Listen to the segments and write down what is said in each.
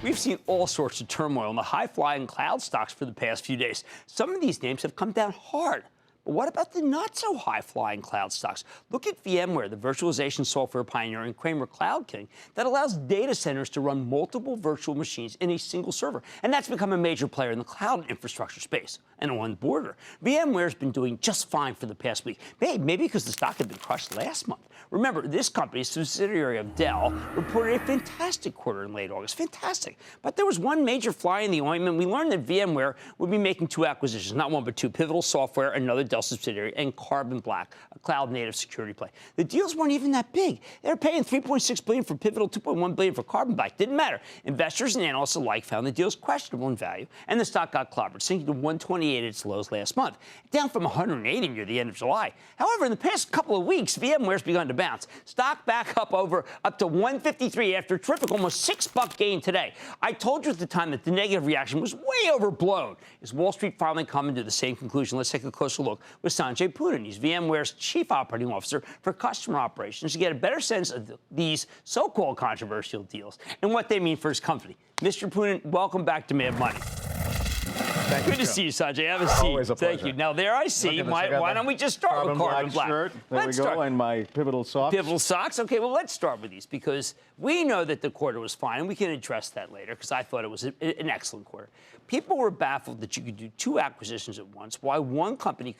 We've seen all sorts of turmoil in the high-flying cloud stocks for the past few days. Some of these names have come down hard. But what about the not-so-high-flying cloud stocks? Look at VMware, the virtualization software pioneer and Cramer Cloud King that allows data centers to run multiple virtual machines in a single server. And that's become a major player in the cloud infrastructure space. And on border, VMware's been doing just fine for the past week. Maybe because the stock had been crushed last month. Remember, this company, a subsidiary of Dell, reported a fantastic quarter in late August. Fantastic. But there was one major fly in the ointment. We learned that VMware would be making two acquisitions, not one but two, Pivotal Software, another Dell subsidiary, and Carbon Black, a cloud-native security play. The deals weren't even that big. They were paying $3.6 billion for Pivotal, $2.1 billion for Carbon Black. Didn't matter. Investors and analysts alike found the deals questionable in value, and the stock got clobbered, sinking to 128 at its lows last month, down from 180 near the end of July. However, in the past couple of weeks, VMware's begun to bounce. Stock back up to 153 after a terrific almost $6 gain today. I told you at the time that the negative reaction was way overblown. Is Wall Street finally coming to the same conclusion? Let's take a closer look with Sanjay Poonen. He's VMware's Chief Operating Officer for Customer Operations to get a better sense of these so-called controversial deals and what they mean for his company. Mr. Poonen, welcome back to Mad Money. Good to see you, Sanjay. Have a seat. Always a pleasure. Thank you. Now, there I see. Why don't we just start with Carbon Black? Shirt. There we go, and my Pivotal socks. Pivotal socks. Okay, well, let's start with these because we know that the quarter was fine, and we can address that later because I thought it was an excellent quarter. People were baffled that you could do two acquisitions at once, why one company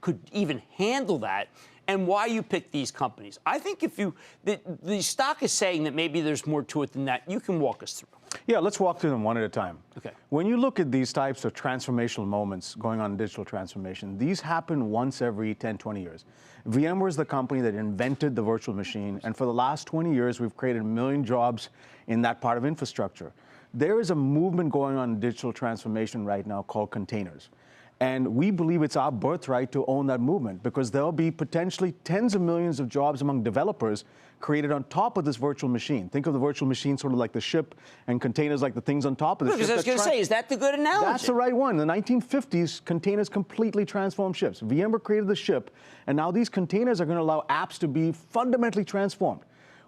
could even handle that, and why you picked these companies. I think if the stock is saying that maybe there's more to it than that, you can walk us through. Yeah, let's walk through them one at a time. Okay. When you look at these types of transformational moments going on in digital transformation, these happen once every 10, 20 years. VMware is the company that invented the virtual machine, and for the last 20 years, we've created 1 million jobs in that part of infrastructure. There is a movement going on in digital transformation right now called containers. And we believe it's our birthright to own that movement because there'll be potentially tens of millions of jobs among developers created on top of this virtual machine. Think of the virtual machine sort of like the ship and containers like the things on top of the ship. Because I was going to say, is that the good analogy? That's the right one. In the 1950s, containers completely transformed ships. VMware created the ship, and now these containers are going to allow apps to be fundamentally transformed.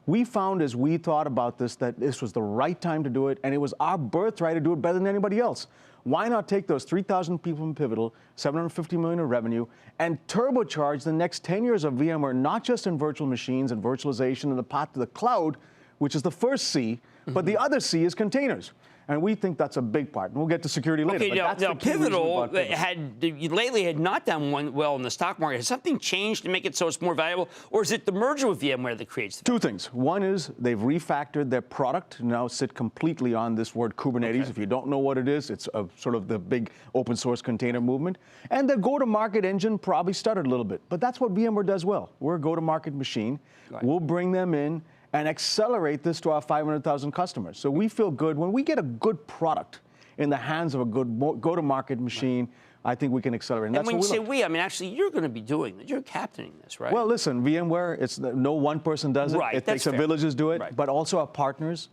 We found as we thought about this that this was the right time to do it, and it was our birthright to do it better than anybody else. Why not take those 3,000 people from Pivotal, $750 million in revenue, and turbocharge the next 10 years of VMware, not just in virtual machines and virtualization and the path to the cloud, which is the first C, but the other C is containers. And we think that's a big part. And we'll get to security later. Okay, now Pivotal lately had not done well in the stock market. Has something changed to make it so it's more valuable? Or is it the merger with VMware that creates the Two things. One is they've refactored their product to now sit completely on this word Kubernetes. Okay. If you don't know what it is, it's sort of the big open source container movement. And their go-to-market engine probably stuttered a little bit. But that's what VMware does well. We're a go-to-market machine. Right. We'll bring them in and accelerate this to our 500,000 customers. So we feel good. When we get a good product in the hands of a good go-to-market machine, right, I think we can accelerate. And when you say we, I mean, actually, you're going to be doing this. You're captaining this, right? Well, listen, VMware, it's no one person does it. Right, it takes a village to do it, right, but also our partners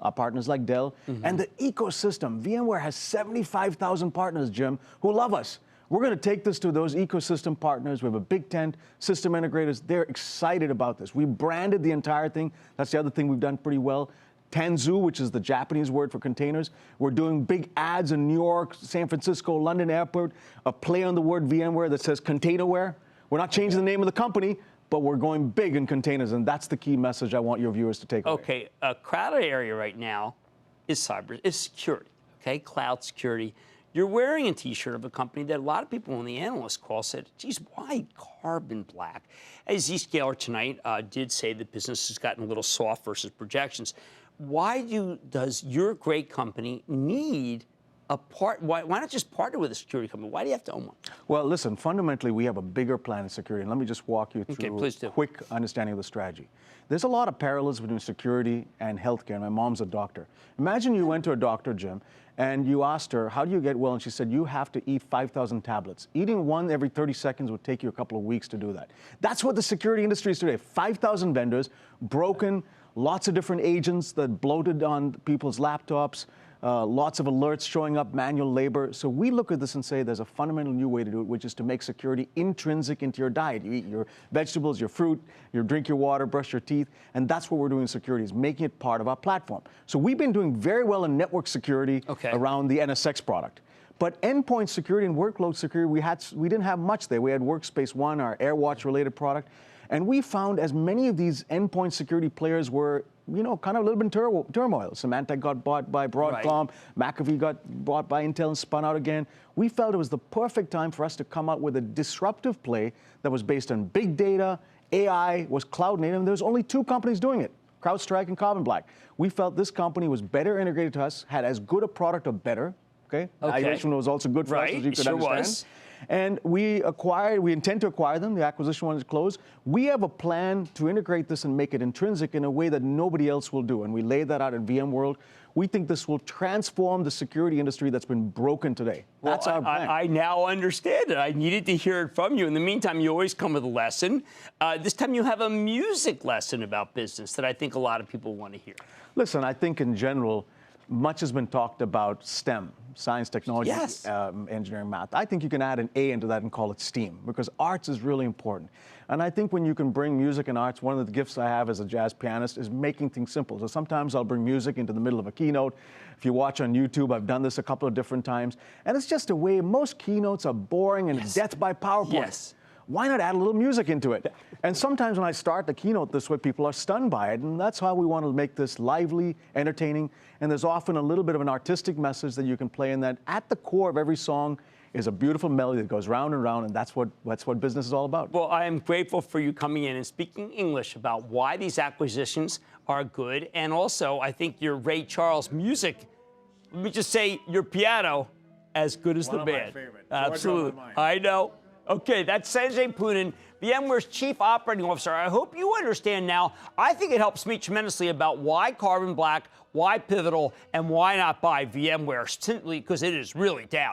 like Dell, and the ecosystem. VMware has 75,000 partners, Jim, who love us. We're going to take this to those ecosystem partners. We have a big tent, system integrators. They're excited about this. We branded the entire thing. That's the other thing we've done pretty well. Tanzu, which is the Japanese word for containers. We're doing big ads in New York, San Francisco, London Airport, a play on the word VMware that says containerware. We're not changing the name of the company, but we're going big in containers, and that's the key message I want your viewers to take away. Okay, a crowded area right now is security, okay, cloud security. You're wearing a T-shirt of a company that a lot of people on the analyst call said, geez, why Carbon Black? As Zscaler tonight did say the business has gotten a little soft versus projections. Why does your great company need a why not just partner with a security company? Why do you have to own one? Well, listen, fundamentally, we have a bigger plan in security. And let me just walk you through a quick understanding of the strategy. There's a lot of parallels between security and healthcare. My mom's a doctor. Imagine you went to a doctor, Jim, and you asked her, how do you get well? And she said, you have to eat 5,000 tablets. Eating one every 30 seconds would take you a couple of weeks to do that. That's what the security industry is today. 5,000 vendors, broken, lots of different agents that bloated on people's laptops, lots of alerts showing up, manual labor. So we look at this and say there's a fundamental new way to do it, which is to make security intrinsic into your diet. You eat your vegetables, your fruit, you drink your water, brush your teeth, and that's what we're doing in security, is making it part of our platform. So we've been doing very well in network security around the NSX product. But endpoint security and workload security, we didn't have much there. We had Workspace ONE, our AirWatch related product, and we found as many of these endpoint security players were, you know, kind of a little bit in turmoil. Symantec got bought by Broadcom, McAfee got bought by Intel and spun out again. We felt it was the perfect time for us to come out with a disruptive play that was based on big data, AI, was cloud native, and there was only 2 companies doing it, CrowdStrike and Carbon Black. We felt this company was better integrated to us, had as good a product or better. Valuation was also good for us, as you could understand. Was. And we intend to acquire them. The acquisition one is closed. We have a plan to integrate this and make it intrinsic in a way that nobody else will do. And we laid that out at VMworld. We think this will transform the security industry that's been broken today. That's our plan. I now understand it. I needed to hear it from you. In the meantime, you always come with a lesson. This time you have a music lesson about business that I think a lot of people want to hear. Listen, I think in general, much has been talked about STEM, science, technology, engineering, math. I think you can add an A into that and call it STEAM, because arts is really important. And I think when you can bring music and arts, one of the gifts I have as a jazz pianist is making things simple. So sometimes I'll bring music into the middle of a keynote. If you watch on YouTube, I've done this a couple of different times. And it's just a way, most keynotes are boring and death by PowerPoint. Why not add a little music into it? And sometimes when I start the keynote this way, people are stunned by it, and that's how we want to make this lively, entertaining, and there's often a little bit of an artistic message that you can play in that. At the core of every song is a beautiful melody that goes round and round, and that's what business is all about. Well, I am grateful for you coming in and speaking English about why these acquisitions are good, and also I think your Ray Charles music, let me just say, your piano, as good as the band. One of my favorite. Absolutely. I know. Okay, that's Sanjay Poonen, VMware's Chief Operating Officer. I hope you understand now. I think it helps me tremendously about why Carbon Black, why Pivotal, and why not buy VMware, simply because it is really down.